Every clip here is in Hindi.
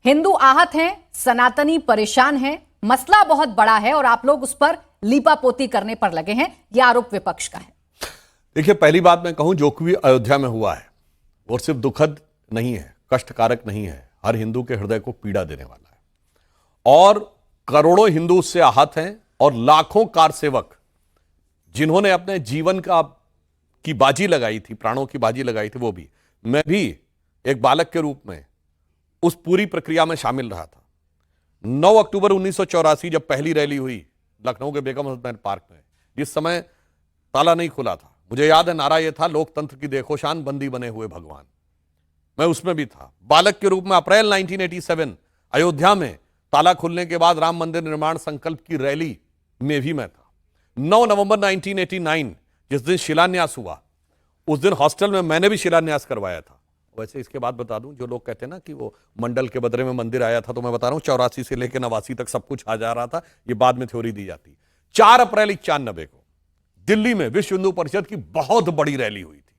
हिंदू आहत हैं, सनातनी परेशान हैं, मसला बहुत बड़ा है और आप लोग उस पर लीपापोती करने पर लगे हैं। यह आरोप विपक्ष का है। देखिए, पहली बात मैं कहूं, जो भी अयोध्या में हुआ है वो सिर्फ दुखद नहीं है, कष्टकारक नहीं है, हर हिंदू के हृदय को पीड़ा देने वाला है। और करोड़ों हिंदू उससे आहत हैं और लाखों कार सेवक जिन्होंने अपने जीवन की बाजी लगाई थी, प्राणों की बाजी लगाई थी, वो भी, मैं भी एक बालक के रूप में उस पूरी प्रक्रिया में शामिल रहा था। 9 अक्टूबर 1984 जब पहली रैली हुई लखनऊ के बेगम हसन पार्क में, जिस समय ताला नहीं खुला था, मुझे याद है नारा यह था, लोकतंत्र की देखो शान, बंदी बने हुए भगवान। मैं उसमें भी था बालक के रूप में। अप्रैल 1987 अयोध्या में ताला खुलने के बाद राम मंदिर निर्माण संकल्प की रैली में भी मैं था। 9 नवंबर 1989 जिस दिन शिलान्यास हुआ, उस दिन हॉस्टल में मैंने भी शिलान्यास करवाया था। वैसे इसके बाद बता दूं, जो लोग कहते हैं ना कि वो मंडल के बदले में मंदिर आया था, तो मैं बता रहा हूं 84 से लेकर 89 तक सब कुछ आ जा रहा था। ये बाद में थ्योरी दी जाती। 4 अप्रैल 1991 को दिल्ली में विश्व हिंदू परिषद की बहुत बड़ी रैली हुई थी।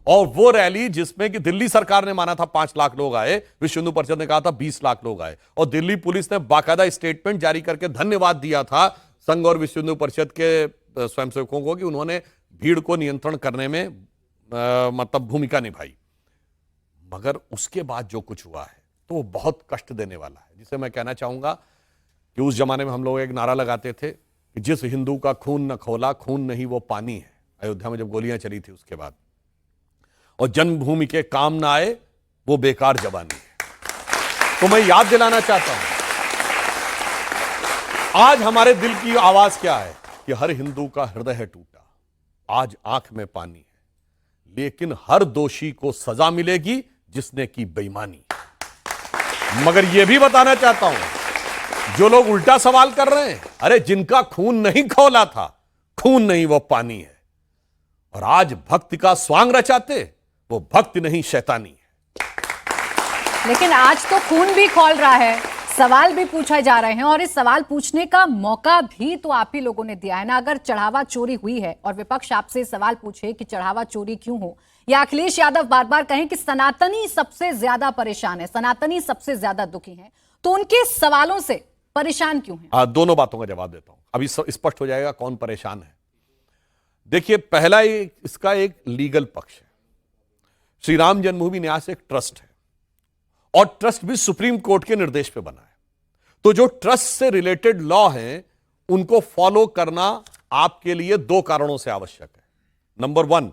और वो रैली जिसमें कि दिल्ली सरकार ने माना था 5 लाख लोग आए, विश्व हिंदू परिषद ने कहा था 20 लाख लोग आए। और दिल्ली पुलिस ने बाकायदा स्टेटमेंट जारी करके धन्यवाद दिया था संघ और विश्व हिंदू परिषद के स्वयंसेवकों को कि उन्होंने भीड़ को नियंत्रण करने में मतलब भूमिका निभाई। मगर उसके बाद जो कुछ हुआ है तो वो बहुत कष्ट देने वाला है, जिसे मैं कहना चाहूंगा कि उस जमाने में हम लोग एक नारा लगाते थे कि जिस हिंदू का खून न खौला, खून नहीं वो पानी है। अयोध्या में जब गोलियां चली थी उसके बाद, और जन्मभूमि के काम ना आए वो बेकार जवानी है। तो मैं याद दिलाना चाहता हूं, आज हमारे दिल की आवाज क्या है कि हर हिंदू का हृदय है टूटा, आज आंख में पानी है, लेकिन हर दोषी को सजा मिलेगी जिसने की बेईमानी। मगर यह भी बताना चाहता हूं, जो लोग उल्टा सवाल कर रहे हैं, अरे जिनका खून नहीं खौला था, खून नहीं वो पानी है। और आज भक्ति का स्वांग रचाते, वो भक्ति नहीं शैतानी है। लेकिन आज तो खून भी खौल रहा है, सवाल भी पूछे जा रहे हैं, और इस सवाल पूछने का मौका भी तो आप ही लोगों ने दिया है ना। अगर चढ़ावा चोरी हुई है और विपक्ष आपसे सवाल पूछे कि चढ़ावा चोरी क्यों हो, या अखिलेश यादव बार बार कहें कि सनातनी सबसे ज्यादा परेशान है, सनातनी सबसे ज्यादा दुखी है, तो उनके सवालों से परेशान क्यों है? दोनों बातों का जवाब देता हूं, अभी स्पष्ट हो जाएगा कौन परेशान है। देखिए, पहला इसका एक लीगल पक्ष है। श्री राम जन्मभूमि न्यास एक ट्रस्ट है और ट्रस्ट भी सुप्रीम कोर्ट के निर्देश पे बना है। तो जो ट्रस्ट से रिलेटेड लॉ हैं उनको फॉलो करना आपके लिए 2 कारणों से आवश्यक है। नंबर 1,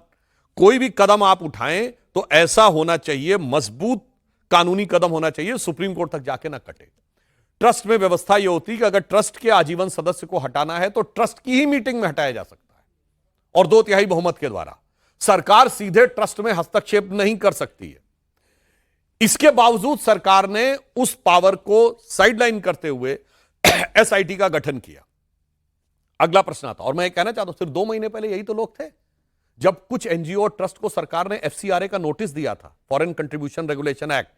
कोई भी कदम आप उठाएं तो ऐसा होना चाहिए, मजबूत कानूनी कदम होना चाहिए, सुप्रीम कोर्ट तक जाके ना कटे। ट्रस्ट में व्यवस्था यह होती है कि अगर ट्रस्ट के आजीवन सदस्य को हटाना है तो ट्रस्ट की ही मीटिंग में हटाया जा सकता है, और 2/3 बहुमत के द्वारा। सरकार सीधे ट्रस्ट में हस्तक्षेप नहीं कर सकती है। इसके बावजूद सरकार ने उस पावर को साइडलाइन करते हुए एसआईटी का गठन किया। अगला प्रश्न आता, और मैं कहना चाहता हूं, सिर्फ 2 महीने पहले यही तो लोग थे जब कुछ एनजीओ और ट्रस्ट को सरकार ने एफसीआरए का नोटिस दिया था, फॉरेन कंट्रीब्यूशन रेगुलेशन एक्ट,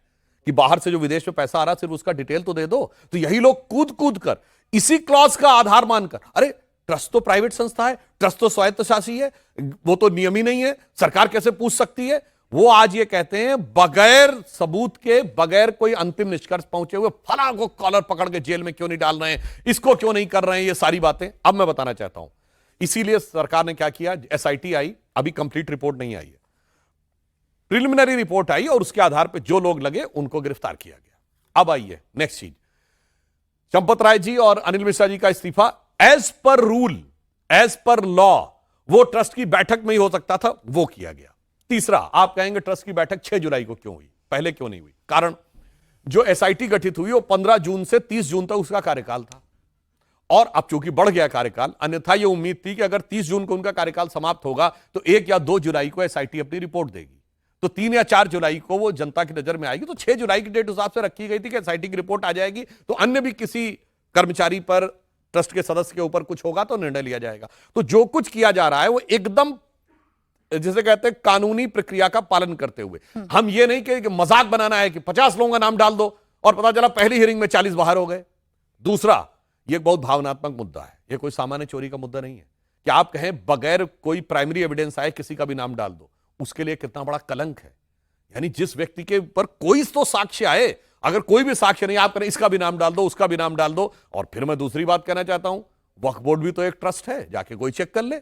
कि बाहर से जो विदेश में पैसा आ रहा सिर्फ उसका डिटेल तो दे दो। तो यही लोग कूद कूद कर इसी क्लॉज का आधार मानकर, अरे ट्रस्ट तो प्राइवेट संस्था है, ट्रस्ट तो स्वायत्तशासी है, वो तो नियम ही नहीं है, सरकार कैसे पूछ सकती है। वो आज ये कहते हैं बगैर सबूत के, बगैर कोई अंतिम निष्कर्ष पहुंचे हुए, फला को कॉलर पकड़ के जेल में क्यों नहीं डाल रहे हैं, इसको क्यों नहीं कर रहे हैं, ये सारी बातें अब मैं बताना चाहता हूं। इसीलिए सरकार ने क्या किया, एसआईटी आई, अभी कंप्लीट रिपोर्ट नहीं आई है, प्रिलिमिनरी रिपोर्ट आई और उसके आधार पर जो लोग लगे उनको गिरफ्तार किया गया। अब आइए नेक्स्ट चीज, चंपत राय जी और अनिल मिश्रा जी का इस्तीफा as per rule, as per law वो ट्रस्ट की बैठक में ही हो सकता था, वो किया गया। तीसरा, आप कहेंगे ट्रस्ट की बैठक 6 जुलाई को क्यों हुई, पहले क्यों नहीं हुई? कारण, जो एसआईटी गठित हुई वो 15 जून से 30 जून तक उसका कार्यकाल था, और अब चूंकि बढ़ गया कार्यकाल, अन्यथा यह उम्मीद थी कि अगर 30 जून को उनका कार्यकाल समाप्त होगा तो 1 या 2 जुलाई को एसआईटी अपनी रिपोर्ट देगी, तो 3 या 4 जुलाई को वो जनता की नजर में आएगी। तो 6 जुलाई की डेट हिसाब से रखी गई थी कि एसआईटी की रिपोर्ट आ जाएगी तो अन्य भी किसी कर्मचारी पर, ट्रस्ट के सदस्य के ऊपर कुछ होगा तो निर्णय लिया जाएगा। तो जो कुछ किया जा रहा है वो एकदम, जिसे कहते हैं, कानूनी प्रक्रिया का पालन करते हुए। हम ये नहीं कि मजाक बनाना है कि 50 लोगों का नाम डाल दो और पता चला पहली हियरिंग में 40 बाहर हो गए। दूसरा, यह बहुत भावनात्मक मुद्दा है, यह कोई सामान्य चोरी का मुद्दा नहीं है कि आप कहें बगैर कोई प्राइमरी एविडेंस आए किसी का भी नाम डाल दो, उसके लिए कितना बड़ा कलंक है। यानी जिस व्यक्ति के ऊपर कोई तो साक्ष्य आए अगर कोई भी साक्ष्य नहीं, आप करें इसका भी नाम डाल दो, उसका भी नाम डाल दो। और फिर मैं दूसरी बात कहना चाहता हूं, वक्फ बोर्ड भी तो एक ट्रस्ट है, जाके कोई चेक कर ले।